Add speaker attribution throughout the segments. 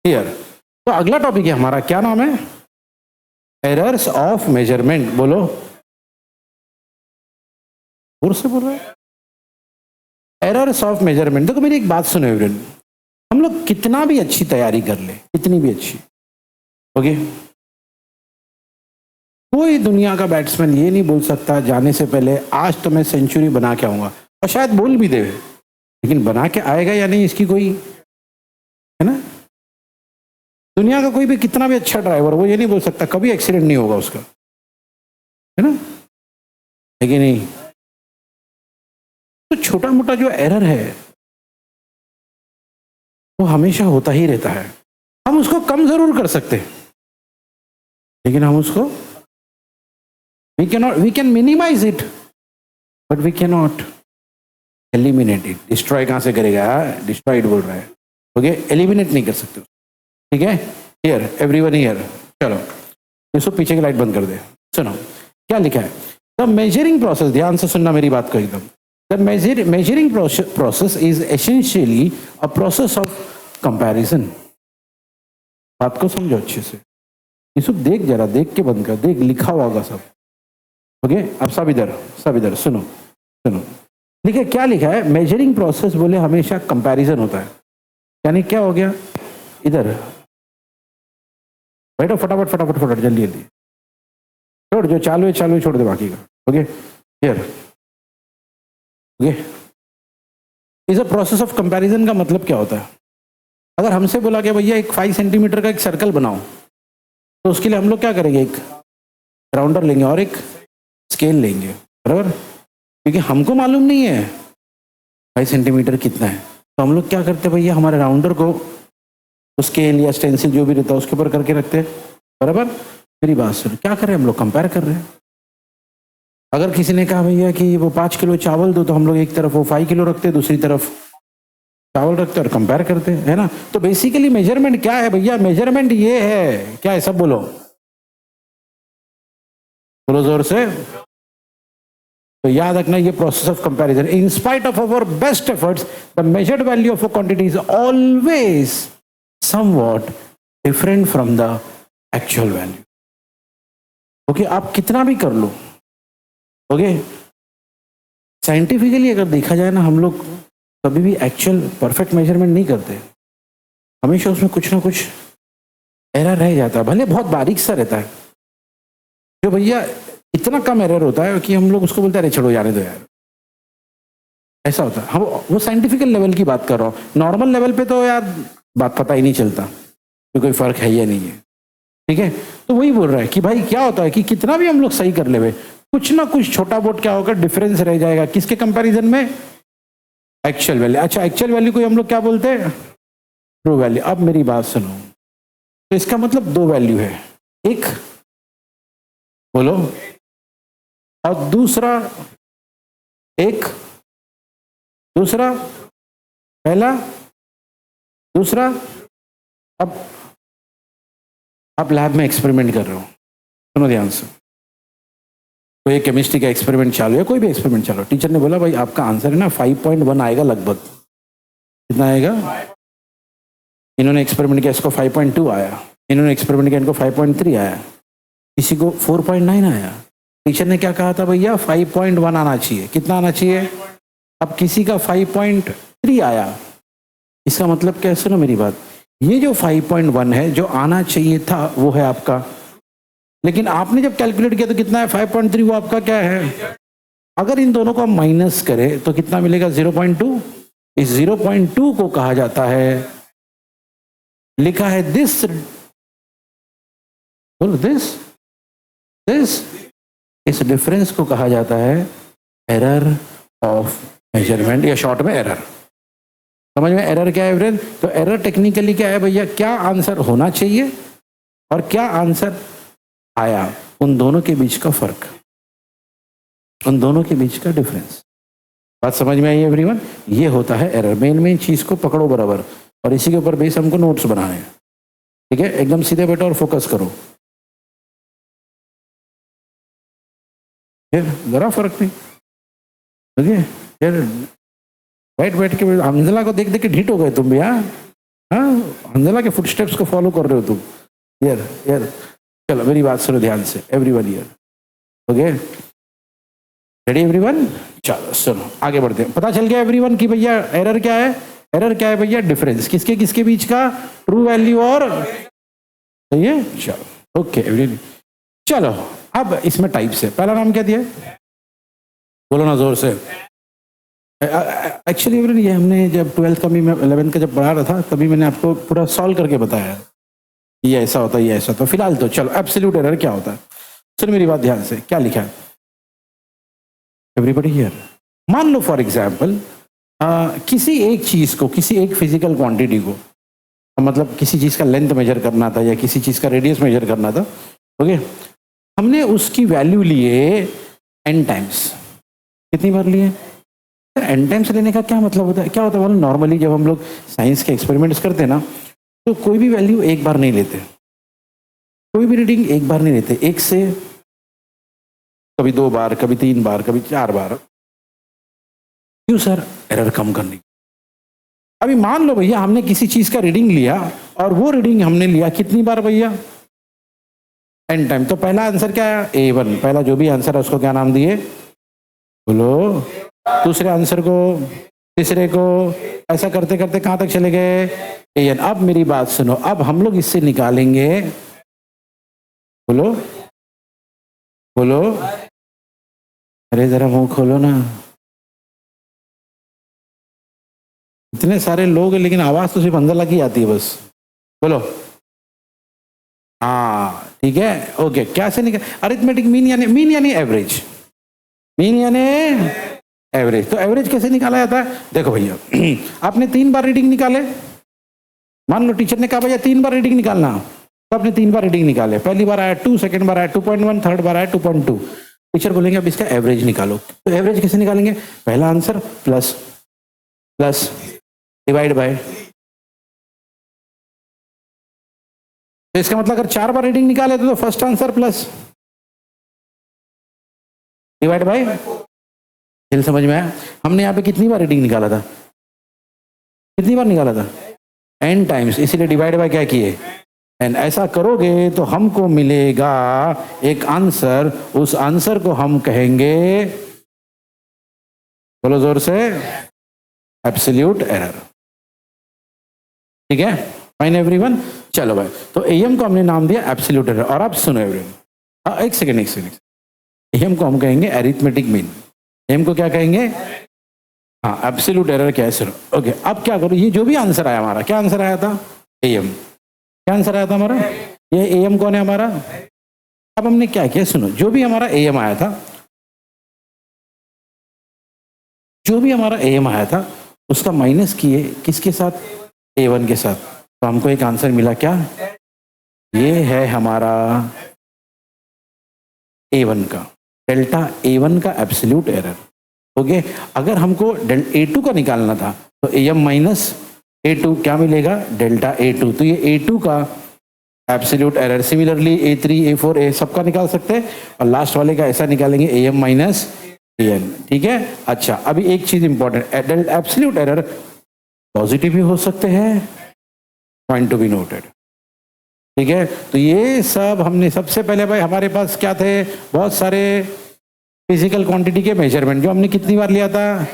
Speaker 1: Clear. तो अगला topic है हमारा, क्या नाम है? Errors of measurement. बोलो, जोर से बोलो। Errors of measurement. देखो मेरी एक बात सुनो एवरीवन, हम लोग कितना भी अच्छी तैयारी कर ले, कितनी भी अच्छी, ओके, कोई दुनिया का बैट्समैन ये नहीं बोल सकता जाने से पहले आज तो मैं सेंचुरी बना के आऊंगा, और शायद बोल भी दे, लेकिन बना के आएगा या नहीं इसकी कोई, है ना? दुनिया का कोई भी कितना भी अच्छा ड्राइवर, वो ये नहीं बोल सकता कभी एक्सीडेंट नहीं होगा उसका, है ना? लेकिन नहीं, तो छोटा मोटा जो एरर है वो हमेशा होता ही रहता है। हम उसको कम जरूर कर सकते हैं, लेकिन हम उसको we can minimize it, but we cannot eliminate it. Destroy कहां से करेगा? डिस्ट्रॉयड बोल रहा है, ओके, एलिमिनेट नहीं कर सकते, ठीक है? Here everyone here. चलो इसको पीछे की लाइट बंद कर दे। सुनो क्या लिखा है, द मेजरिंग प्रोसेस, ध्यान से सुनना मेरी बात को एकदम। The measuring process is essentially a process of comparison. बात को समझो अच्छे से, इसको देख, जरा देख के बंद कर, देख लिखा हुआ होगा सब, ओके? अब सब इधर सुनो सुनो, लिखे क्या लिखा है? मेजरिंग प्रोसेस बोले हमेशा कंपैरिजन होता है, यानी क्या हो गया, इधर बैठो, फटाफट फटाफट फटाफट जल्दी जल्दी, छोड़ जो चालू है छोड़ दे बाकी का, ओके? हियर, ओके, इस अ प्रोसेस ऑफ कंपैरिजन का मतलब क्या होता है? अगर हमसे बोला कि भैया एक 5 सेंटीमीटर का एक सर्कल बनाओ, तो उसके लिए हम लोग क्या करेंगे? एक राउंडर लेंगे और एक स्केल लेंगे, बराबर? क्योंकि हमको मालूम नहीं है 5 सेंटीमीटर कितना है, तो हम लोग क्या करते हैं भैया, हमारे राउंडर को स्केल या स्टेंसिल जो भी रहता है उसके ऊपर करके रखते हैं, बराबर? मेरी बात सुनो, क्या कर रहे हैं हम लोग? कंपेयर कर रहे हैं। अगर किसी ने कहा भैया कि वो 5 किलो चावल दो, तो हम लोग एक तरफ वो 5 किलो रखते हैं, दूसरी तरफ चावल रखते हैं और कंपेयर करते हैं, है ना? तो बेसिकली मेजरमेंट क्या है भैया? मेजरमेंट ये है, क्या है? सब बोलो, बोलो जोर से। तो याद रखना, ये process of comparison, in spite of our best efforts the measured value of a quantity is always somewhat different from the actual value, okay? आप कितना भी कर लो, ओके, साइंटिफिकली अगर देखा जाए ना, हम लोग कभी भी एक्चुअल परफेक्ट मेजरमेंट नहीं करते, हमेशा उसमें कुछ ना कुछ एरर रह जाता है, भले बहुत बारीक सा रहता है, जो भैया इतना कम एरर होता है कि हम लोग उसको बोलते हैं अरे छोड़ो जाने दो यार, ऐसा होता है। हम वो साइंटिफिकल लेवल की बात कर रहा हूँ, नॉर्मल लेवल पे तो यार बात पता ही नहीं चलता कि कोई फर्क है या नहीं है, ठीक है? तो वही बोल रहा है कि भाई क्या होता है कि कितना भी हम लोग सही कर ले, कुछ ना कुछ छोटा बहुत क्या होगा, डिफरेंस रह जाएगा, किसके कंपैरिजन में? Actual value. अच्छा, एक्चुअल वैल्यू को हम लोग क्या बोलते हैं? True value. अब मेरी बात सुनो, तो इसका मतलब 2 वैल्यू है, एक बोलो, और दूसरा पहला, दूसरा। अब आप लैब में एक्सपेरिमेंट कर रहे हो, सुनो ध्यान से, कोई केमिस्ट्री का एक्सपेरिमेंट चालू है, कोई भी एक्सपेरिमेंट चालू है, टीचर ने बोला भाई आपका आंसर है ना 5.1 आएगा लगभग, कितना आएगा? इन्होंने एक्सपेरिमेंट किया, इसको 5.2 आया, इन्होंने एक्सपेरिमेंट किया, इनको 5.3 आया, किसी को 4.9 आया। टीचर ने क्या कहा था भैया? 5.1 आना चाहिए, कितना आना चाहिए? अब किसी का 5.3 आया, इसका मतलब क्या है? सुनो मेरी बात, ये जो 5.1 है जो आना चाहिए था वो है आपका, लेकिन आपने जब कैलकुलेट किया तो कितना है? 5.3, वो आपका क्या है? अगर इन दोनों को हम माइनस करें तो कितना मिलेगा? 0.2। इस 0.2 को कहा जाता है, लिखा है दिस, बोलो दिस, इस डिफरेंस को कहा जाता है एरर ऑफ मेजरमेंट, या शॉर्ट में एरर। समझ में एरर क्या है फ्रेंड? तो एरर टेक्निकली क्या है भैया? क्या आंसर होना चाहिए और क्या आंसर आया, उन दोनों के बीच का फर्क, उन दोनों के बीच का डिफरेंस। बात समझ में आई एवरीवन? ये होता है एरर। मेन चीज को पकड़ो बराबर, और इसी के ऊपर बेस हमको नोट्स बनाने हैं, ठीक है? एकदम सीधे बैठो और फोकस करो, जरा फर्क नहीं, ओके? फिर बैठ के अंजला को देख देख के ढीठ हो गए तुम भी, हाँ? हाँ, अंजला के फुटस्टेप्स को फॉलो कर रहे हो तुम। यार यार चलो मेरी बात सुनो ध्यान से, everyone here, okay, ready everyone? चलो सुनो आगे बढ़ते हैं। पता चल गया एवरीवन कि भैया एरर क्या है? एरर क्या है भैया? डिफरेंस किसके किसके बीच का? ट्रू वैल्यू और, सही है, चलो ओके एवरीवन। चलो अब इसमें टाइप्स है। पहला नाम क्या दिया? बोलो ना जोर से। एक्चुअली एवरीवन ये हमने जब 12th का भी, मैं 11th का जब पढ़ा रहा था तभी मैंने आपको पूरा सॉल्व करके बताया ये ऐसा होता है, ये ऐसा होता है। फिलहाल तो चलो एब्सोल्यूट एरर क्या होता है, सुन मेरी बात ध्यान से, क्या लिखा है एवरीबॉडी हियर। मान लो फॉर एग्जाम्पल किसी एक चीज को, किसी एक फिजिकल क्वांटिटी को, मतलब किसी चीज का लेंथ मेजर करना था या किसी चीज का रेडियस मेजर करना था, ओके, हमने उसकी वैल्यू लिए n टाइम्स। कितनी बार लिए? n टाइम्स लेने का क्या मतलब होता है? क्या होता है मतलब नॉर्मली जब हम लोग साइंस के एक्सपेरिमेंट्स करते हैं ना, तो कोई भी वैल्यू एक बार नहीं लेते, कोई भी रीडिंग एक बार नहीं लेते, एक से कभी 2 बार, कभी 3 बार, कभी 4 बार। क्यों सर? एरर कम करने। अभी मान लो भैया हमने किसी चीज का रीडिंग लिया और वो रीडिंग हमने लिया कितनी बार भैया? n time. तो पहला आंसर क्या है? A1। पहला जो भी आंसर है उसको क्या नाम दिए? बोलो। दूसरे आंसर को, तीसरे को, ऐसा करते करते कहां तक चले गए? AN। अब मेरी बात सुनो, अब हम लोग इससे निकालेंगे, बोलो बोलो, अरे जरा मुंह खोलो ना, इतने सारे लोग हैं लेकिन आवाज तो सिर्फ अंदर की आती है बस, बोलो। हाँ ठीक है, ओके। कैसे निकाल? अरिथमेटिक मीन यानी एवरेज, मीन यानी एवरेज। तो एवरेज कैसे निकाला जाता है? देखो भैया आपने 3 बार रीडिंग निकाले, मान लो टीचर ने कहा भैया 3 बार रीडिंग निकालना, तो आपने 3 बार रीडिंग निकाले। पहली बार आया 2, सेकंड बार आया 2.1, थर्ड बार आया 2.2। टीचर बोलेंगे अब इसका एवरेज निकालो। तो एवरेज कैसे निकालेंगे? पहला answer plus plus divide by. तो इसका मतलब अगर 4 बार रीडिंग निकाले तो first answer plus divide by. दिल समझ में आया? हमने यहाँ पे कितनी बार रीडिंग निकाला था? कितनी बार निकाला था? n टाइम्स, इसीलिए डिवाइड बाय क्या किए? n। ऐसा करोगे तो हमको मिलेगा एक आंसर, उस आंसर को हम कहेंगे, बोलो जोर से, एब्सोल्यूट एरर। ठीक है, फाइन एवरीवन। चलो भाई, तो AM को हमने नाम दिया एब्सोल्यूट एरर। और आप सुनो एवरीवन, एक सेकेंड, AM को हम कहेंगे अरिथमेटिक मीन। AM को क्या कहेंगे? हाँ, एब्सोल्यूट एरर क्या है सर? ओके, अब क्या करो, ये जो भी आंसर आया हमारा, क्या आंसर आया था? AM। क्या आंसर आया था हमारा? ये AM कौन है हमारा? अब हमने क्या किया, सुनो, जो भी हमारा AM आया था, जो भी हमारा AM आया था उसका माइनस किए किसके साथ? A1 के साथ। तो हमको एक आंसर मिला, क्या? ये है हमारा A1 का, डेल्टा A1 का एब्सोल्यूट एरर। ओके, अगर हमको A2 का निकालना था तो AM माइनस A2 क्या मिलेगा? Delta A2। तो ये A2 का absolute error. Similarly A3, A4, A सबका निकाल सकते हैं, और लास्ट वाले का ऐसा निकालेंगे AM माइनस AN। ठीक है, अच्छा अभी एक चीज इंपॉर्टेंट, एब्सोल्यूट एरर पॉजिटिव भी हो सकते हैं, पॉइंट टू बी नोटेड। ठीक है, तो ये सब हमने, सबसे पहले भाई हमारे पास क्या थे? बहुत सारे फिजिकल क्वांटिटी के मेजरमेंट, जो हमने कितनी बार लिया था?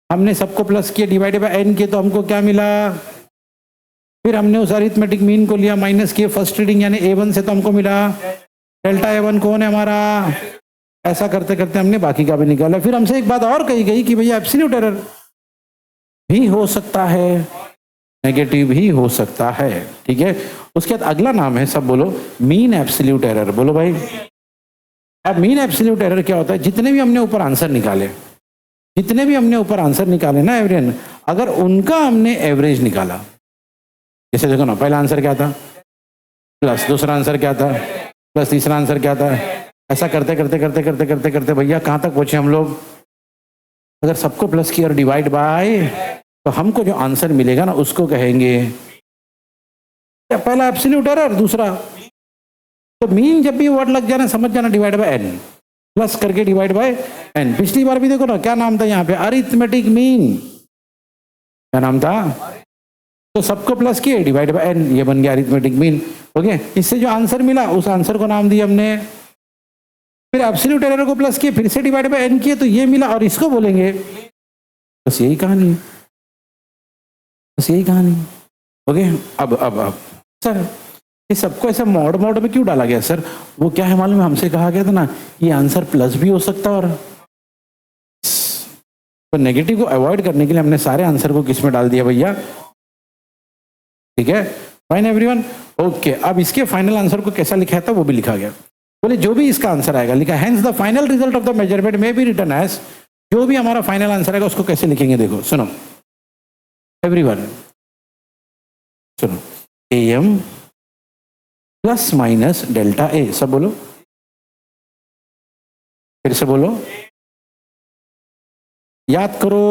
Speaker 1: हमने सबको प्लस किया, डिवाइड बाय n किए, तो हमको क्या मिला? फिर हमने उस अरिथमेटिक मीन को लिया, माइनस किए फर्स्ट रीडिंग यानी A1 से, तो हमको मिला डेल्टा A1 कौन है हमारा? ऐसा करते करते हमने बाकी का भी निकाला। फिर हमसे एक बात और कही गई कि भैया एब्सोल्यूट एरर भी हो सकता है, नेगेटिव भी हो सकता है। ठीक है, उसके बाद अगला नाम है, सब बोलो, मीन एब्सोल्यूट एरर। बोलो भाई। अब मीन एब्सोल्यूट एरर क्या होता है? जितने भी हमने ऊपर आंसर निकाले, जितने भी हमने ऊपर आंसर निकाले ना एवरीवन, अगर उनका हमने एवरेज निकाला, जैसे देखो ना, पहला आंसर क्या था? प्लस, दूसरा आंसर क्या था? प्लस, तीसरा आंसर क्या था? ऐसा करते करते करते करते करते करते भैया कहाँ तक पहुंचे हम लोग? अगर सबको प्लस किया और डिवाइड बाय, तो हमको जो आंसर मिलेगा ना उसको कहेंगे पहला एब्सोल्यूट एरर, दूसरा। तो मीन जब भी वर्ड लग जाना समझ जाना, डिवाइड बाय n, प्लस करके डिवाइड बाय n। पिछली बार भी देखो ना क्या नाम था यहाँ पे? Arithmetic mean. क्या नाम था? तो सबको प्लस किए डिवाइड बाय n, ये बन गया अरिथमेटिक मीन। ओके, इससे जो आंसर मिला उस आंसर को नाम दिया हमने, फिर एब्सोल्यूट एरर को प्लस किए, फिर से डिवाइड बाय n किए तो ये मिला और इसको बोलेंगे। बस यही कहानी है, बस यही कहानी। ओके, अब सर ये सबको ऐसा मॉड में क्यों डाला गया सर? वो क्या है मालूम है, हमसे कहा गया था ना ये आंसर प्लस भी हो सकता है, और तो नेगेटिव को अवॉइड करने के लिए हमने सारे आंसर को किस में डाल दिया भैया? ठीक है, फाइन एवरीवन। ओके, अब इसके फाइनल आंसर को कैसा लिखा था वो भी लिखा गया। बोले जो भी इसका आंसर आएगा लिखा, hence the final result of the measurement में बी रिटन एज, जो भी हमारा फाइनल आंसर आएगा उसको कैसे लिखेंगे? देखो सुनो एवरीवन, सुनो, AM प्लस माइनस डेल्टा ए, सब बोलो, फिर से बोलो, याद करो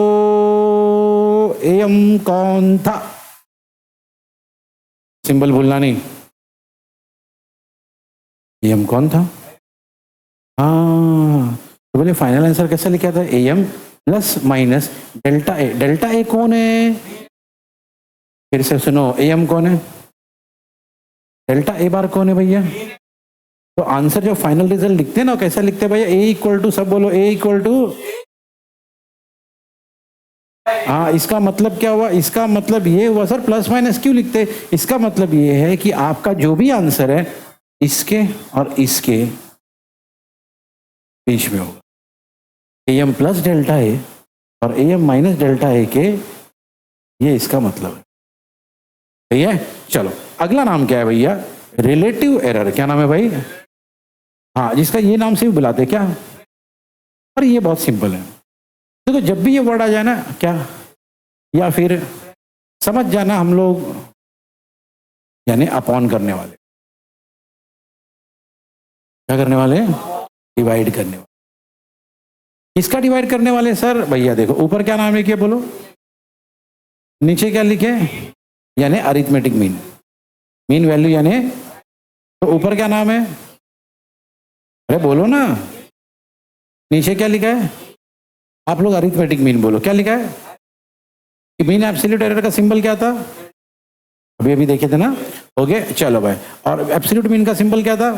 Speaker 1: AM कौन था? सिंबल भूलना नहीं, AM कौन था? हाँ, तो बोले फाइनल आंसर कैसा लिखा था? AM plus minus delta A. Delta A कौन है? फिर से सुनो, AM कौन है? डेल्टा ए बार कौन है भैया? तो आंसर जो फाइनल रिजल्ट लिखते हैं ना कैसा लिखते हैं भैया? A इक्वल टू, सब बोलो, A इक्वल टू, हाँ, इसका मतलब क्या हुआ? इसका मतलब ये हुआ सर, प्लस माइनस क्यों लिखते? इसका मतलब ये है कि आपका जो भी आंसर है इसके और इसके बीच में होगा। AM प्लस डेल्टा ए और AM माइनस डेल्टा ए के, ये इसका मतलब है। सही है, चलो अगला नाम क्या है भैया? Relative error. क्या नाम है भाई? हाँ, जिसका ये नाम से भी बुलाते क्या, और ये बहुत सिंपल है। देखो जब भी ये वर्ड आ जाए ना क्या, या फिर समझ जाना हम लोग यानी अपॉन करने वाले, क्या करने वाले? डिवाइड करने वाले। किसका डिवाइड करने वाले सर? भैया देखो ऊपर क्या नाम लिखे बोलो, नीचे क्या लिखे? यानी अरिथमेटिक मीन, मीन वैल्यू यानी, तो ऊपर क्या नाम है? अरे बोलो ना, नीचे क्या लिखा है? आप लोग अरिथमेटिक मीन बोलो, क्या लिखा है? कि मीन एब्सोल्यूट एरर का सिंबल क्या था? अभी अभी देखे थे ना। ओके चलो भाई, और एब्सोल्यूट मीन का सिंबल क्या था?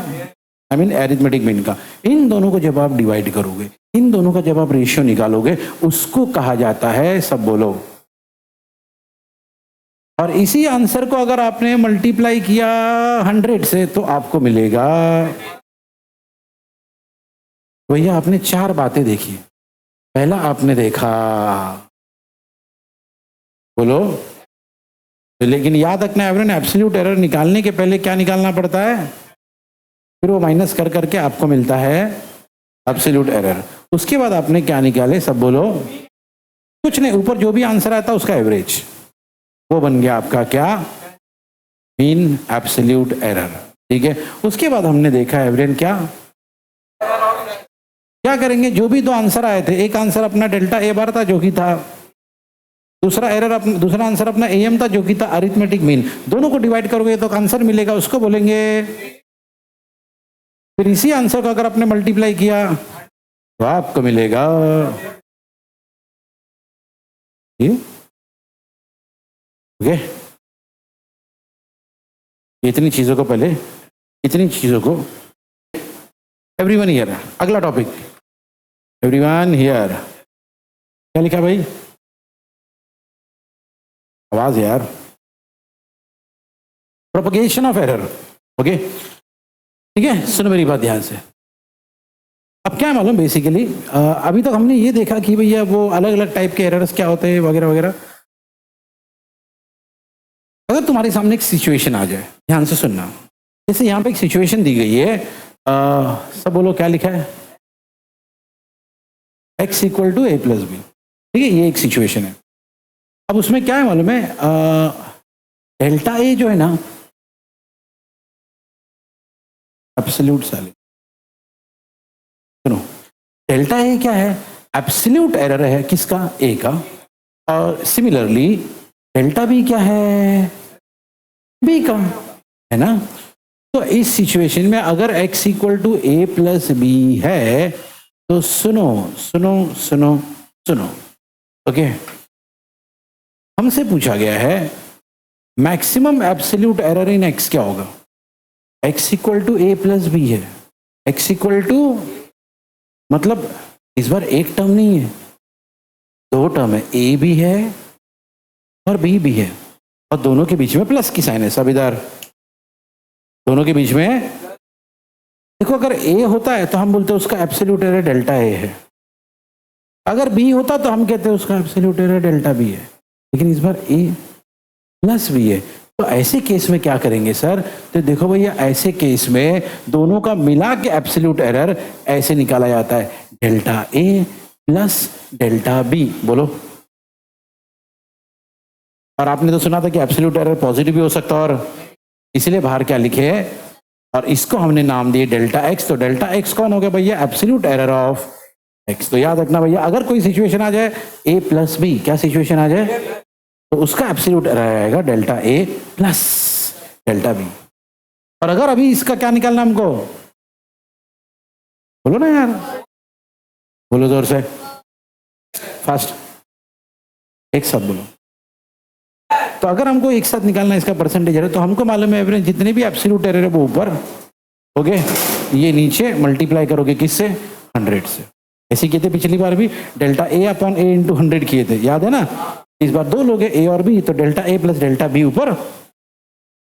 Speaker 1: आई मीन अरिथमेटिक मीन का। इन दोनों को जब आप डिवाइड करोगे, इन दोनों का जब आप रेशियो निकालोगे, उसको कहा जाता है, सब बोलो, और इसी आंसर को अगर आपने मल्टीप्लाई किया 100 से तो आपको मिलेगा। भैया आपने 4 बातें देखी। पहला आपने देखा, बोलो, लेकिन याद रखना एवरीवन, एब्सोल्यूट एरर निकालने के पहले क्या निकालना पड़ता है? फिर वो माइनस कर करके आपको मिलता है एब्सोल्यूट एरर। उसके बाद आपने क्या निकाले? सब बोलो, कुछ नहीं, ऊपर जो भी आंसर आता है उसका एवरेज, वो बन गया आपका क्या? Mean absolute error. ठीक है, उसके बाद हमने देखा एवरेज क्या करेंगे? जो भी 2 आंसर आए थे, एक आंसर अपना डेल्टा ए बार था जो कि था, दूसरा आंसर अपना AM था जो कि था अरिथमेटिक मीन। दोनों को डिवाइड करोगे तो आंसर मिलेगा, उसको बोलेंगे। फिर इसी आंसर को अगर आपने मल्टीप्लाई किया तो आपको मिलेगा ये। ओके, इतनी चीजों को पहले, इतनी चीजों को, एवरीवन हियर। अगला टॉपिक, एवरीवन हियर, क्या लिखा भाई? आवाज यार, प्रोपगेशन ऑफ एरर। ओके ठीक है, सुनो मेरी बात ध्यान से। अब क्या मालूम बेसिकली, अभी तक हमने ये देखा कि भैया वो अलग अलग टाइप के एरर्स क्या होते हैं वगैरह वगैरह। अगर तुम्हारे सामने एक सिचुएशन आ जाए, ध्यान से सुनना, जैसे यहाँ पे एक सिचुएशन दी गई है, सब बोलो क्या लिखा है? x equal to a plus b. ठीक है, ये एक सिचुएशन है। अब उसमें क्या है मालूम है, डेल्टा ए जो है ना, एब्सोल्यूट सैलिड, सुनो, डेल्टा ए क्या है? एब्सोल्यूट एरर है किसका? ए का। और सिमिलरली डेल्टा बी क्या है? बी का, है ना। तो इस सिचुएशन में अगर x equal to a plus b है तो सुनो सुनो सुनो सुनो, ओके, हमसे पूछा गया है maximum absolute error in x क्या होगा? X equal to a plus b है। एक्स इक्वल टू मतलब इस बार एक टर्म नहीं है, दो टर्म है, ए भी है और बी भी है, और दोनों के बीच में प्लस की साइन है। सब इधर दोनों के बीच में देखो, अगर ए होता है तो हम बोलते हैं उसका एब्सोल्यूट एरर डेल्टा ए है, अगर बी होता तो हम कहते हैं उसका एब्सोल्यूट एरर डेल्टा बी है, लेकिन इस बार ए प्लस बी है। तो ऐसे केस में क्या करेंगे सर? तो देखो भैया, ऐसे केस में दोनों का मिला के एब्सोल्यूट एरर ऐसे निकाला जाता है, delta A plus delta B. बोलो। और आपने तो सुना था कि एब्सोल्यूट एरर पॉजिटिव भी हो सकता है, और इसलिए बाहर क्या लिखे है, और इसको हमने नाम दिए डेल्टा एक्स। तो डेल्टा एक्स कौन हो गया भैया? Absolute error of x. तो याद रखना भैया, अगर कोई सिचुएशन आ जाए ए प्लस बी, क्या सिचुएशन आ जाए, तो उसका एब्सोल्यूट एरर आएगा delta A plus delta b. और अगर अभी इसका क्या निकालना हमको, बोलो ना यार, बोलो जोर से, फास्ट, एक साथ बोलो। तो अगर हमको एक साथ निकालना इसका परसेंटेज एरर, तो हमको मालूम है एवरेज जितने भी एब्सोल्यूट एरर है वो ऊपर हो गए, ये नीचे मल्टीप्लाई करोगे किससे? 100 से। ऐसे किए थे पिछली बार भी, delta A upon A into 100 किए थे, याद है ना? इस बार दो लोग हैं ए और बी, तो delta A plus delta B ऊपर,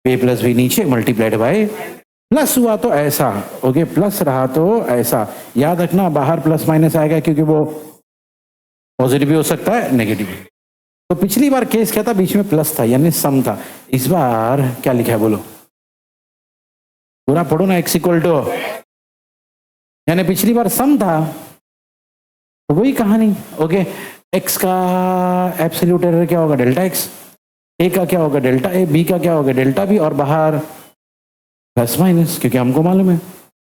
Speaker 1: ए प्लस बी नीचे, मल्टीप्लाइड बाय, प्लस हुआ तो ऐसा, ओके, प्लस रहा तो ऐसा। याद रखना बाहर प्लस माइनस आएगा, क्योंकि वो पॉजिटिव भी हो सकता है, नेगेटिव भी। तो पिछली बार केस क्या था? बीच में प्लस था, यानी सम था। इस बार क्या लिखा है बोलो, पूरा पढ़ो ना। एक्स इक्वल टू, यानी पिछली बार सम था, तो वही कहानी, ओके। एक्स का एब्सोल्यूट एरर क्या होगा? Delta x. ए का क्या होगा? Delta A. बी का क्या होगा? Delta b. और बाहर प्लस माइनस, क्योंकि हमको मालूम है,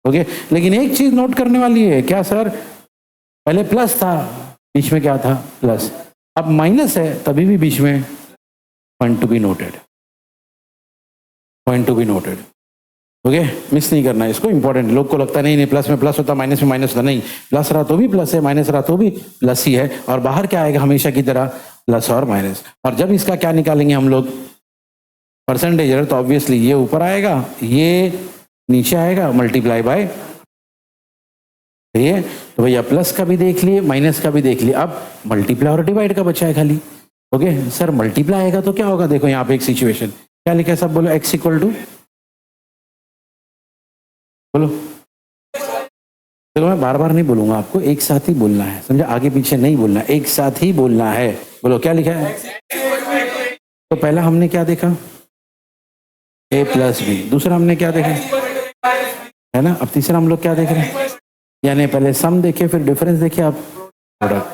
Speaker 1: ओके। लेकिन एक चीज नोट करने वाली है, क्या सर? पहले प्लस था, बीच में क्या था? प्लस। अब माइनस है, तभी भी बीच में point to be noted, point to be noted, okay. Miss नहीं करना इसको, इंपॉर्टेंट। लोग को लगता नहीं प्लस में प्लस होता, माइनस में माइनस होता, नहीं, प्लस रहा तो भी प्लस है, माइनस रहा तो भी प्लस ही है, और बाहर क्या आएगा हमेशा की तरह? प्लस और माइनस। और जब इसका क्या निकालेंगे हम लोग? Percentage error. तो ऑब्वियसली ये ऊपर आएगा, ये नीचे आएगा, मल्टीप्लाई बाय, ये तो भैया प्लस का भी देख लिए, माइनस का भी देख लिए, अब मल्टीप्लाई और डिवाइड का बचा है खाली, ओके। सर मल्टीप्लाई आएगा तो क्या होगा? देखो यहाँ पे एक सिचुएशन क्या लिखा है, सब बोलो। एक्स इक्वल टू, बोलो। देखो मैं बार बार नहीं बोलूंगा आपको, एक साथ ही बोलना है, समझा? आगे पीछे नहीं बोलना, एक साथ ही बोलना है। बोलो क्या लिखा है? तो पहला हमने क्या देखा? ए प्लस बी। दूसरा हमने क्या देखा, है ना? अब तीसरा हम लोग क्या देख रहे हैं? यानी पहले सम देखे, फिर डिफरेंस देखे, आप प्रोडक्ट,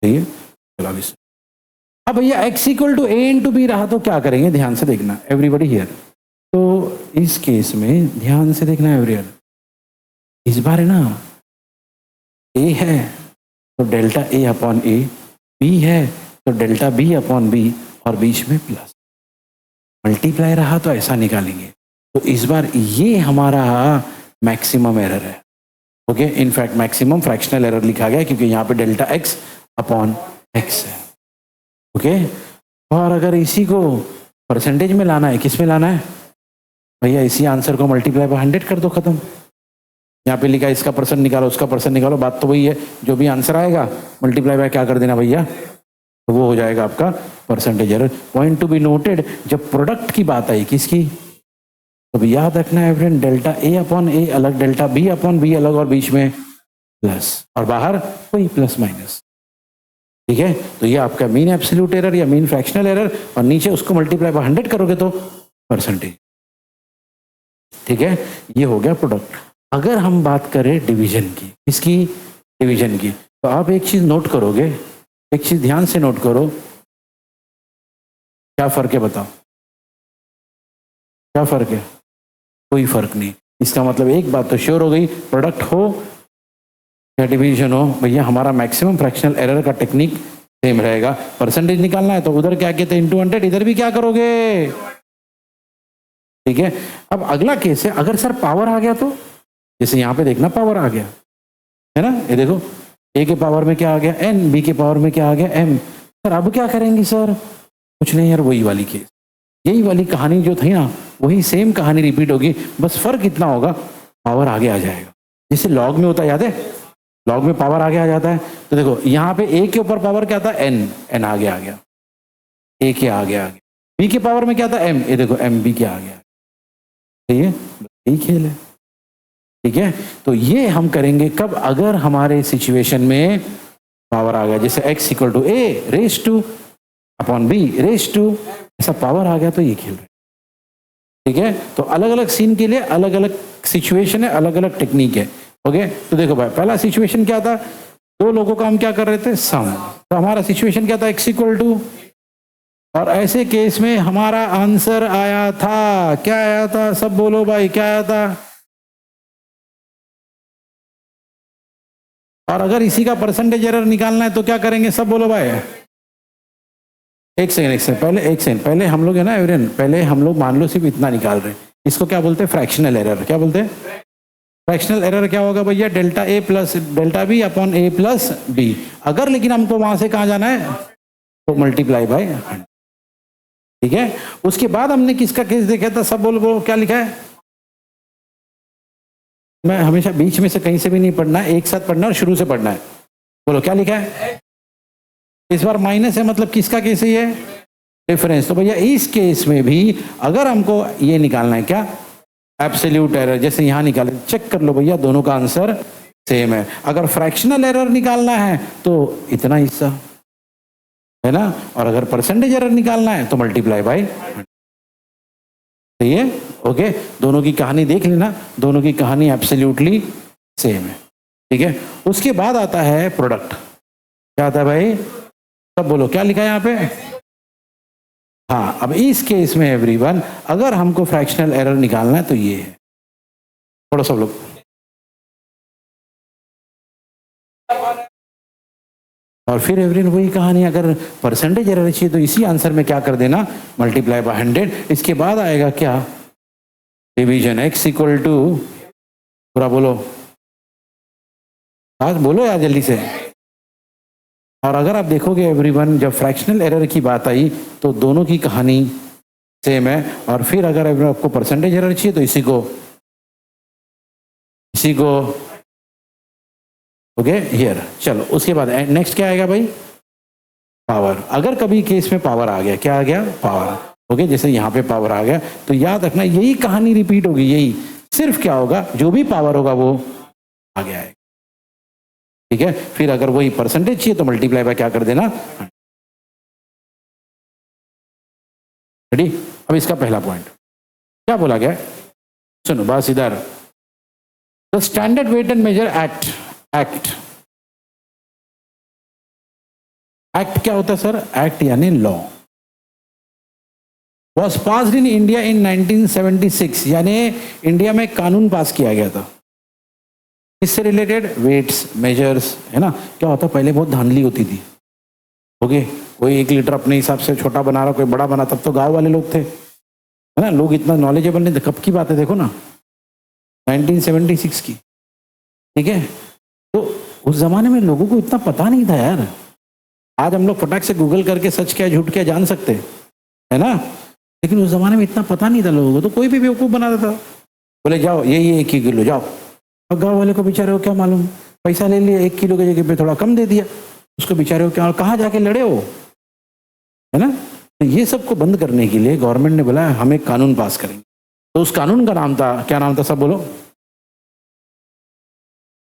Speaker 1: ठीक है? चलो अब भैया x equal to a into b रहा तो क्या करेंगे? ध्यान से देखना एवरीबडी हियर। तो इस केस में ध्यान से देखना एवरीवन, इस बार है ना, ए है तो delta A upon A, B है तो डेल्टा बी अपॉन बी, और बीच में प्लस। मल्टीप्लाई रहा तो ऐसा निकालेंगे। तो इस बार ये हमारा मैक्सिमम एरर है, okay. In fact maximum fractional error लिखा गया क्योंकि यहाँ पे डेल्टा एक्स अपॉन एक्स है, ओके। और अगर इसी को परसेंटेज में लाना है, किस में लाना है भैया? इसी आंसर को मल्टीप्लाई बाय 100 कर दो, खत्म। यहाँ पे लिखा इसका परसेंट निकालो, उसका परसेंट निकालो, बात तो वही है। जो भी आंसर आएगा मल्टीप्लाई बाय क्या कर देना भैया, तो वो हो जाएगा आपका percentage error. Point to be noted, जब प्रोडक्ट की बात आई किसकी, तो याद रखना है फ्रेंड, डेल्टा ए अपॉन ए अलग, डेल्टा बी अपॉन बी अलग, और बीच में प्लस, और बाहर कोई प्लस माइनस, ठीक है? तो ये आपका मीन एब्सोल्यूट एरर या मीन फ्रैक्शनल एरर, और नीचे उसको मल्टीप्लाई बाय 100 करोगे तो परसेंटेज, ठीक है? ये हो गया प्रोडक्ट। अगर हम बात करें डिवीजन की, इसकी डिवीजन की, तो आप एक चीज नोट करोगे, एक चीज ध्यान से नोट करो, क्या फर्क है बताओ, क्या फर्क है? कोई फर्क नहीं। इसका मतलब एक बात तो श्योर हो गई, प्रोडक्ट हो या डिवीजन हो भैया, हमारा मैक्सिमम फ्रैक्शनल एरर का टेक्निक सेम रहेगा। परसेंटेज निकालना है तो उधर क्या कहते हैं इंटू 100, इधर भी क्या करोगे, ठीक है? अब अगला केस है, अगर सर पावर आ गया तो, जैसे यहाँ पे देखना पावर आ गया है ना, ये देखो ए के पावर में क्या आ गया n, बी के पावर में क्या आ गया m। सर अब क्या करेंगे सर? कुछ नहीं यार, वही वाली केस, यही वाली कहानी जो थी ना, वही सेम कहानी रिपीट होगी, बस फर्क इतना होगा पावर आगे आ जाएगा। जैसे लॉग में होता है, याद है, लॉग में पावर आगे आ जाता है। तो देखो यहाँ पे ए के ऊपर पावर क्या था, एन, एन आगे आ गया, ए के आगे आ गया। बी के पावर में क्या था, एम, ये देखो एम बी के आ गया। ठीक है, यही खेल है। ठीक है, तो ये हम करेंगे कब, अगर हमारे सिचुएशन में पावर आ गया, जैसे x equal to a raise to upon b raise to, ऐसा पावर आ गया तो ये खेल रहे। ठीक है, तो अलग अलग सीन के लिए अलग अलग सिचुएशन है, अलग अलग टेक्निक है। ओके, तो देखो भाई, पहला सिचुएशन क्या था, दो लोगों का हम क्या कर रहे थे, सम। तो हमारा सिचुएशन क्या था, x इक्वल टू, और ऐसे केस में हमारा आंसर आया था, क्या आया था, सब बोलो भाई, क्या आया था। और अगर इसी का परसेंटेज एरर निकालना है तो क्या करेंगे, सब बोलो भाई। एक सेकंड पहले, एक सेकंड पहले हम लोग है ना एवरेन, पहले हम लोग मान लो सिर्फ इतना निकाल रहे हैं, इसको क्या बोलते हैं, फ्रैक्शनल एरर। क्या बोलते हैं, फ्रैक्शनल एरर क्या होगा भैया, delta A plus delta B upon A plus B. अगर लेकिन हमको वहां से कहाँ जाना है, तो मल्टीप्लाई बाय 100। ठीक है, उसके बाद हमने किसका केस देखा था, सब बोलो बोलो, क्या लिखा है। मैं हमेशा बीच में से कहीं से भी नहीं पढ़ना है, एक साथ पढ़ना और शुरू से पढ़ना है। बोलो क्या लिखा है, इस बार माइनस है, मतलब किसका केस है ये, डिफरेंस। तो भैया इस केस में भी अगर हमको ये निकालना है क्या, एब्सोल्यूट एरर, जैसे यहां निकाले, चेक कर लो भैया, दोनों का आंसर सेम है। अगर फ्रैक्शनल एरर निकालना है तो इतना हिस्सा है ना, और अगर परसेंटेज एरर निकालना है तो मल्टीप्लाई बाय। सही है, ओके, दोनों की कहानी देख लेना, दोनों की कहानी एब्सोल्युटली सेम है। ठीक है, उसके बाद आता है प्रोडक्ट। क्या आता है भाई, सब बोलो, क्या लिखा है यहाँ पे। हाँ, अब इस केस में एवरीवन, अगर हमको फ्रैक्शनल एरर निकालना है तो ये है, थोड़ा सब लोग। और फिर एवरीवन वही कहानी, अगर परसेंटेज एरर चाहिए तो इसी आंसर में क्या कर देना, मल्टीप्लाई बाय 100। इसके बाद आएगा क्या, डिवीजन, x इक्वल टू, पूरा बोलो, आज बोलो यार जल्दी से। और अगर आप देखोगे एवरीवन, जब फ्रैक्शनल एरर की बात आई तो दोनों की कहानी सेम है। और फिर अगर आपको परसेंटेज एरर चाहिए तो इसी को ओके हियर। चलो उसके बाद नेक्स्ट क्या आएगा भाई, पावर। अगर कभी केस में पावर आ गया, क्या आ गया, पावर। ओके, जैसे यहाँ पे पावर आ गया तो याद रखना यही कहानी रिपीट होगी, यही सिर्फ क्या होगा, जो भी पावर होगा वो आ गया है। ठीक है, फिर अगर वही परसेंटेज चाहिए तो मल्टीप्लाई बाय क्या कर देना, रेडी। अब इसका पहला पॉइंट क्या बोला गया, सुनो बस इधर, the standard weight and measure act क्या होता है सर, एक्ट यानी law, was passed in India in 1976, यानी इंडिया में कानून पास किया गया था। इससे रिलेटेड वेट्स मेजर्स है ना, क्या होता, पहले बहुत धांधली होती थी। ओके, कोई 1 लीटर अपने हिसाब से छोटा बना रहा, कोई बड़ा बना, तब तो गांव वाले लोग थे, है ना, लोग इतना नॉलेजेबल नहीं थे। कब की बात है, देखो ना 1976 की। ठीक है, तो उस जमाने में लोगों को इतना पता नहीं था यार। आज हम लोग फटाक से गूगल करके सच क्या झूठ क्या जान सकते है ना, लेकिन उस जमाने में इतना पता नहीं था लोगों को, तो कोई भी बेवकूफ बना देता, बोले जाओ यही 1 ही किलो जाओ। और गाँव वाले को बेचारे को क्या मालूम, पैसा ले लिया, 1 किलो की जगह पे थोड़ा कम दे दिया, उसको बेचारे को क्या, कहाँ जाके लड़े हो, है ना। तो ये सबको बंद करने के लिए गवर्नमेंट ने बोला हम एक कानून पास करेंगे। तो उस कानून का नाम था, क्या नाम था, सब बोलो,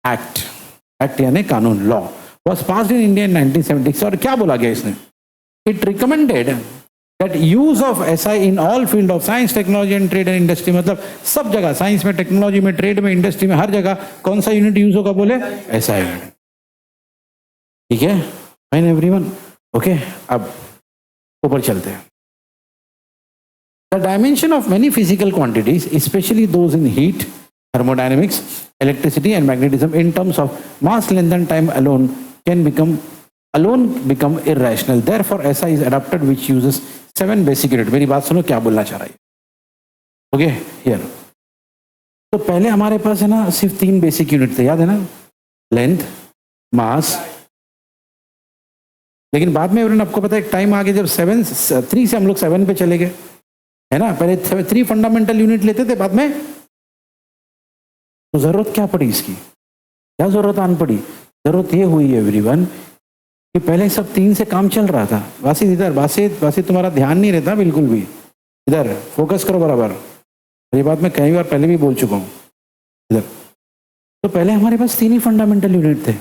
Speaker 1: एक्ट यानी कानून, law, was passed in India in 1976। और क्या बोला गया इसने, it recommended that use of SI in all field of science technology and trade and industry, मतलब सब जगह, साइंस में, टेक्नोलॉजी में, ट्रेड में, इंडस्ट्री में, हर जगह कौन सा यूनिट यूज होगा, बोले SI यूनिट। ठीक है फाइन एवरीवन, ओके। अब ऊपर चलते हैं। The dimension of many physical quantities, specially those in heat, thermodynamics, electricity and magnetism, in terms of mass, length and time alone become irrational. Therefore SI is adopted, which uses 7 basic unit। मेरी बात सुनो, क्या बोलना चाह रहा है, okay here. तो पहले हमारे पास है ना सिर्फ 3 बेसिक यूनिट थे, याद है ना, लेंथ, मास, लेकिन बाद में एवरीवन आपको पता है एक टाइम आ गया जब 3 से हम लोग 7 पे चले गए, है ना। पहले 3 फंडामेंटल यूनिट लेते थे, बाद में तो जरूरत क्या पड़ी इसकी, क्या जरूरत आन पड़ी? जरूरत ये हुई एवरीवन कि पहले सब 3 से काम चल रहा था। वासित इधर, वासित तुम्हारा ध्यान नहीं रहता बिल्कुल भी, इधर फोकस करो बराबर। ये बात मैं कई बार पहले भी बोल चुका हूँ। इधर तो पहले हमारे पास 3 ही फंडामेंटल यूनिट थे,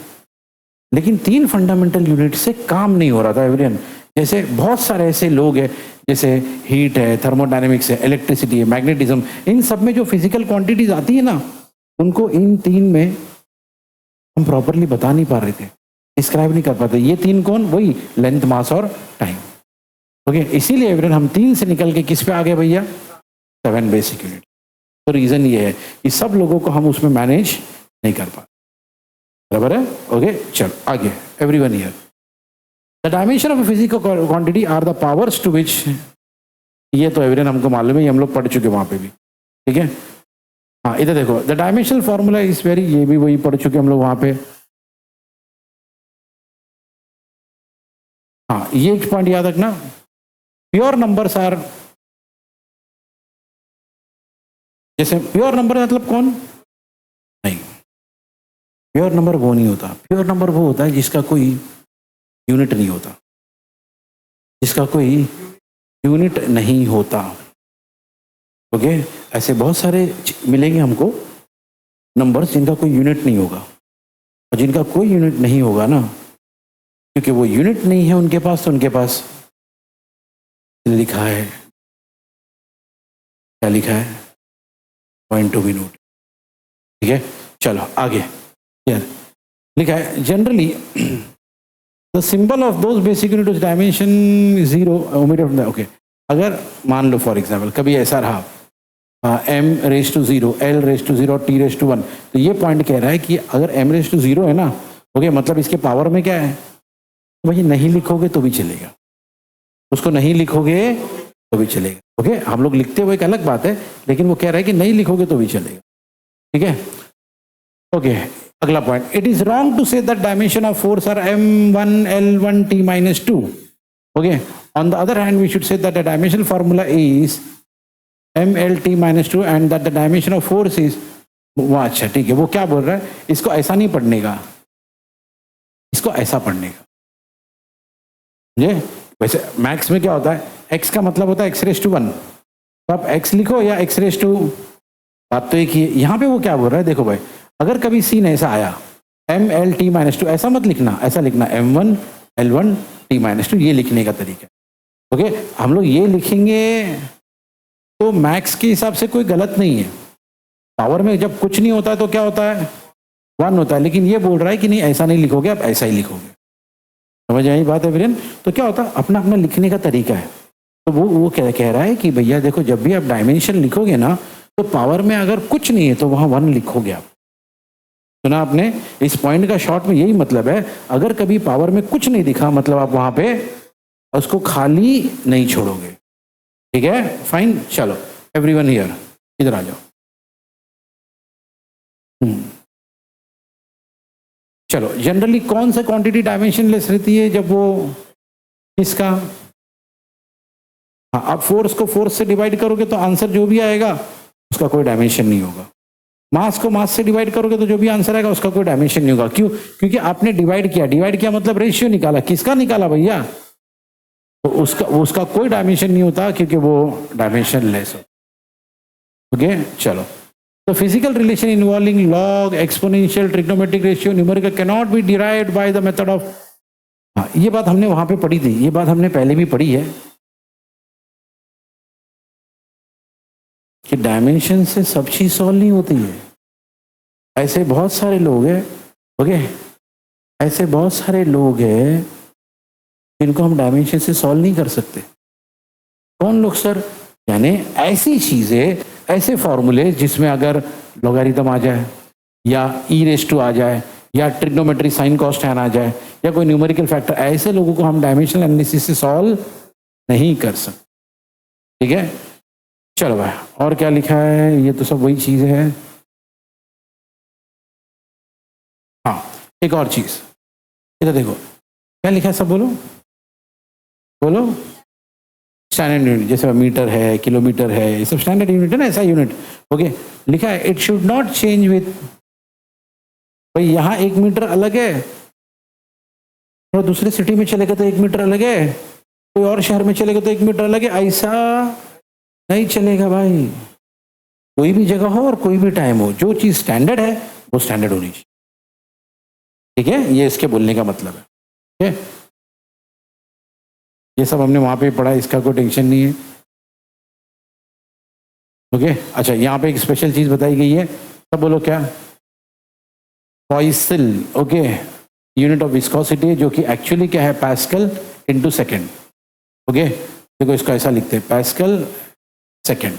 Speaker 1: लेकिन 3 फंडामेंटल यूनिट से काम नहीं हो रहा था एवरीवन। जैसे बहुत सारे ऐसे लोग हैं, जैसे हीट है, थर्मोडायनेमिक्स है, इलेक्ट्रिसिटी है, मैग्नेटिज्म, इन सब में जो फिजिकल क्वांटिटीज आती है ना, उनको इन 3 में हम प्रॉपरली बता नहीं पा रहे थे, डिस्क्राइब नहीं कर पाते। ये 3 कौन? वही लेंथ, मास और टाइम। ओके, इसीलिए एवरीवन हम 3 से निकल के किस पे आ गए भैया? 7 बेसिक यूनिट। तो रीजन ये है कि सब लोगों को हम उसमें मैनेज नहीं कर पाते, बराबर है। ओके, चलो आगे। Everyone here, the dimension of physical quantity are the powers to which, ये तो एवरीवन हमको मालूम है, हम लोग पढ़ चुके वहां पे भी, ठीक है। हाँ, इधर देखो, the dimensional formula is very, ये भी वही पढ़ चुके हम लोग वहां पे। हाँ, ये एक पॉइंट याद रखना, प्योर नंबर्स आर, जैसे प्योर नंबर मतलब कौन? नहीं, प्योर नंबर वो नहीं होता। प्योर नंबर वो होता है जिसका कोई यूनिट नहीं होता, जिसका कोई यूनिट नहीं होता। ओके, ऐसे बहुत सारे मिलेंगे हमको नंबर्स जिनका कोई यूनिट नहीं होगा, और जिनका कोई यूनिट नहीं होगा ना, क्योंकि वो यूनिट नहीं है उनके पास, तो उनके पास लिखा है, क्या लिखा है? पॉइंट टू बी नोट, ठीक है। चलो आगे, यार लिखा है generally the symbol of those basic unit dimension 0 omitted from the, okay. अगर मान लो फॉर एग्जांपल कभी ऐसा रहा m⁻⁴, l⁻⁴, t⁻⁴, तो ये पॉइंट कह रहा है कि अगर m⁻⁴ है ना, ओके, मतलब इसके पावर में क्या है? भाई नहीं लिखोगे तो भी चलेगा, उसको नहीं लिखोगे तो भी चलेगा। ओके, हम लोग लिखते हुए एक अलग बात है, लेकिन वो कह रहा है कि नहीं लिखोगे तो भी चलेगा, ठीक है। ओके, अगला point, it is wrong to say that dimension of force are m1 l1 t-2। Okay, on the other hand we should say that the dimensional formula is mlt-2 and that the dimension of force is, वो अच्छा ठीक है, वो क्या बोल रहा है? इसको ऐसा नहीं पढ़ने का, इसको ऐसा पढ़ने का। ये वैसे मैथ्स में क्या होता है, x का मतलब होता है x⁻⁴, तो आप x लिखो या x⁻, बात तो एक ही है। यहाँ पे वो क्या बोल रहा है, देखो भाई, अगर कभी सीन ऐसा आया mlt-2, ऐसा मत लिखना, ऐसा लिखना m1 l1 t-2, ये लिखने का तरीका है। ओके, हम लोग ये लिखेंगे तो मैथ्स के हिसाब से कोई गलत नहीं है। पावर में जब कुछ नहीं होता है तो क्या होता है? 1 होता है, लेकिन ये बोल रहा है कि नहीं ऐसा नहीं लिखोगे, आप ऐसा ही लिखोगे। समझ आई बात है वीरेन? तो क्या होता है, अपना अपना लिखने का तरीका है। तो वो कह रहा है कि भैया देखो, जब भी आप डायमेंशन लिखोगे ना, तो पावर में अगर कुछ नहीं है तो वहां 1 लिखोगे आप। सुना आपने? इस पॉइंट का शॉर्ट में यही मतलब है, अगर कभी पावर में कुछ नहीं दिखा मतलब आप वहां पे उसको खाली नहीं छोड़ोगे, ठीक है। फाइन, चलो एवरीवन हियर, इधर आ जाओ। चलो, जनरली कौन सा क्वांटिटी डायमेंशनलेस रहती है? जब वो इसका, हाँ, आप फोर्स को फोर्स से डिवाइड करोगे तो आंसर जो भी आएगा उसका कोई डायमेंशन नहीं होगा। मास को मास से डिवाइड करोगे तो जो भी आंसर आएगा उसका कोई डायमेंशन नहीं होगा। क्यों? क्योंकि आपने डिवाइड किया मतलब रेशियो निकाला। किसका निकाला भैया? तो उसका कोई डायमेंशन नहीं होता, क्योंकि वो डायमेंशनलेस हो। ओके, चलो। The physical relation involving log, exponential, trigonometric ratio, numerical cannot be derived by the method of, हाँ, ये बात हमने वहां पे पढ़ी थी, ये बात हमने पहले भी पढ़ी है कि डायमेंशन से सब चीज सॉल्व नहीं होती है। ऐसे बहुत सारे लोग हैं, ओके, ऐसे बहुत सारे लोग हैं जिनको हम डायमेंशन से सॉल्व नहीं कर सकते। कौन लोग सर? यानी ऐसी चीजें, ऐसे फॉर्मूले जिसमें अगर लॉगरिथम आ जाए या e⁻ आ जाए या ट्रिग्नोमेट्री साइन कॉस टैन आ जाए या कोई न्यूमेरिकल फैक्टर, ऐसे लोगों को हम डायमेंशनल एनालिसिस से सॉल्व नहीं कर सकते, ठीक है। चलो भाई, और क्या लिखा है? ये तो सब वही चीज है। हाँ, एक और चीज इधर देखो, क्या लिखा है सब बोलो। बोलो। स्टैंडर्ड यूनिट, जैसे मीटर है, किलोमीटर है, ये सब स्टैंडर्ड यूनिट है ना, ऐसा यूनिट। ओके, लिखा है it should not change with, भाई यहाँ 1 मीटर अलग है और दूसरे सिटी में चलेगा तो 1 मीटर अलग है, कोई और शहर में चलेगा तो 1 मीटर अलग है, ऐसा नहीं चलेगा भाई। कोई भी जगह हो और कोई भी टाइम हो, जो चीज स्टैंडर्ड है वो स्टैंडर्ड होनी चाहिए। ठीक है, ये इसके बोलने का मतलब है। ठीक है, ये सब हमने वहां पे पढ़ा, इसका कोई टेंशन नहीं है। ओके, अच्छा यहाँ पे एक स्पेशल चीज बताई गई है, सब बोलो क्या, पॉइसल। ओके, यूनिट ऑफ विस्कोसिटी, जो कि एक्चुअली क्या है, पास्कल इनटू सेकंड। ओके, देखो इसको ऐसा लिखते हैं, पास्कल सेकंड।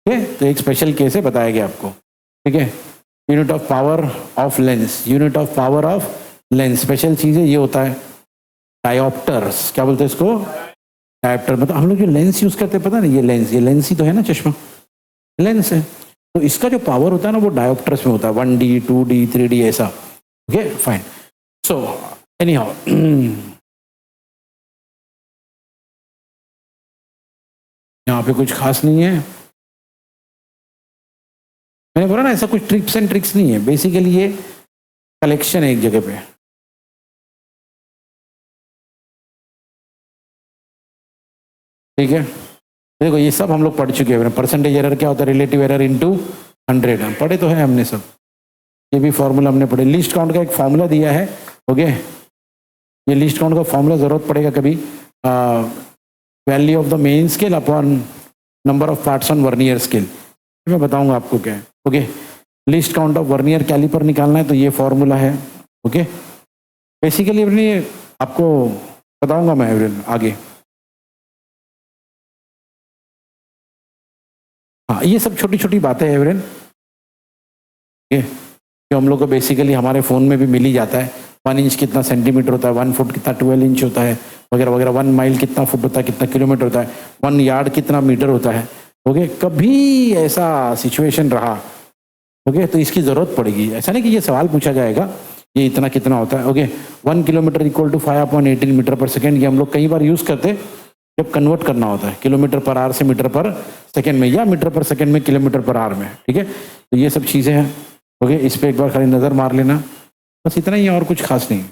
Speaker 1: ठीक है, तो एक स्पेशल केस है, बताया गया आपको। ठीक है, unit of power of lens, unit of power of lens, special चीज है, ये होता है डायोप्टर्स। क्या बोलते हैं इसको, डायोप्टर। मतलब हम लोग जो लेंस यूज करते हैं, पता नहीं, ये लेंस ही तो है ना, चश्मा लेंस है, तो इसका जो पावर होता है ना वो डायोप्टर्स में होता है, 1D 2D 3D ऐसा। Okay fine, so any how, यहाँ पे कुछ खास नहीं है। मैंने बोला ना, ऐसा कुछ ट्रिप्स एंड ट्रिक्स नहीं है, बेसिकली ये कलेक्शन है एक जगह पे। ठीक है, देखो ये सब हम लोग पढ़ चुके हैं। परसेंटेज एरर क्या होता है, रिलेटिव एरर इनटू 100, हम पढ़े तो है हमने सब, ये भी फॉर्मूला हमने पढ़े। लीस्ट काउंट का एक फॉर्मूला दिया है। ओके, ये लीस्ट काउंट का फॉर्मूला जरूरत पड़ेगा कभी, value of the main scale upon number of parts on vernier scale, मैं बताऊंगा आपको क्या है। Okay, least count of vernier caliper निकालना है तो ये फॉर्मूला है। ओके, बेसिकली अपनी आपको बताऊंगा मैं आगे। हाँ, ये सब छोटी छोटी बातें हैं एवरेन, जो हम लोग को बेसिकली हमारे फ़ोन में भी मिल ही जाता है। 1 इंच कितना सेंटीमीटर होता है, 1 फुट कितना 12 इंच होता है, वगैरह वगैरह। 1 माइल कितना फुट होता है, कितना किलोमीटर होता है, 1 यार्ड कितना मीटर होता है। ओके, कभी ऐसा सिचुएशन रहा, ओके, तो इसकी ज़रूरत पड़ेगी। ऐसा नहीं कि ये सवाल पूछा जाएगा ये इतना कितना होता है। Okay, 1 kilometre equal to 5/18 metre per second, ये हम लोग कई बार यूज़ करते हैं जब कन्वर्ट करना होता है किलोमीटर पर आवर से मीटर पर सेकेंड में, या मीटर पर सेकेंड में किलोमीटर पर आवर में। ठीक है, तो ये सब चीज़ें हैं। ओके, इस पर एक बार खाली नज़र मार लेना, बस इतना ही है, और कुछ खास नहीं।